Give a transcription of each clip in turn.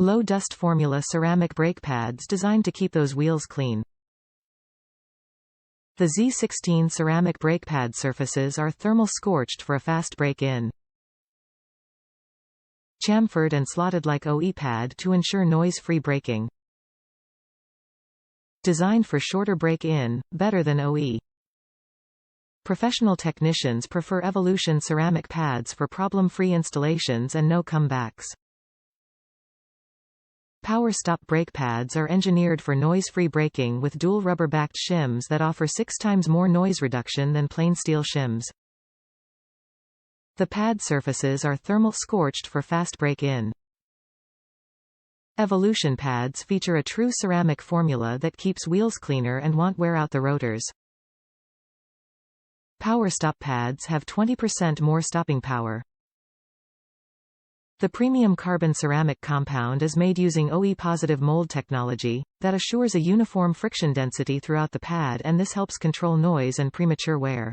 Low-dust formula ceramic brake pads designed to keep those wheels clean. The Z16 ceramic brake pad surfaces are thermal scorched for a fast brake-in. Chamfered and slotted like OE pad to ensure noise-free braking. Designed for shorter brake-in, better than OE. Professional technicians prefer Evolution ceramic pads for problem-free installations and no comebacks. Power stop brake pads are engineered for noise-free braking with dual rubber-backed shims that offer 6 times more noise reduction than plain steel shims. The pad surfaces are thermal scorched for fast brake-in. Evolution pads feature a true ceramic formula that keeps wheels cleaner and won't wear out the rotors. Power stop pads have 20% more stopping power. The premium carbon ceramic compound is made using OE-positive mold technology, that assures a uniform friction density throughout the pad, and this helps control noise and premature wear.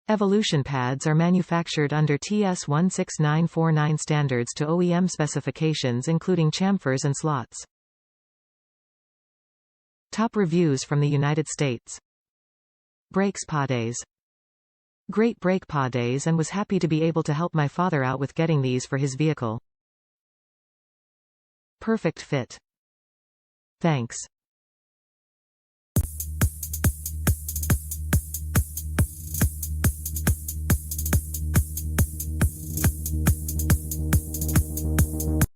Evolution pads are manufactured under TS 16949 standards to OEM specifications including chamfers and slots. Top reviews from the United States. Brakes Pa Days. Great brake Pa Days, and was happy to be able to help my father out with getting these for his vehicle. Perfect fit. Thanks.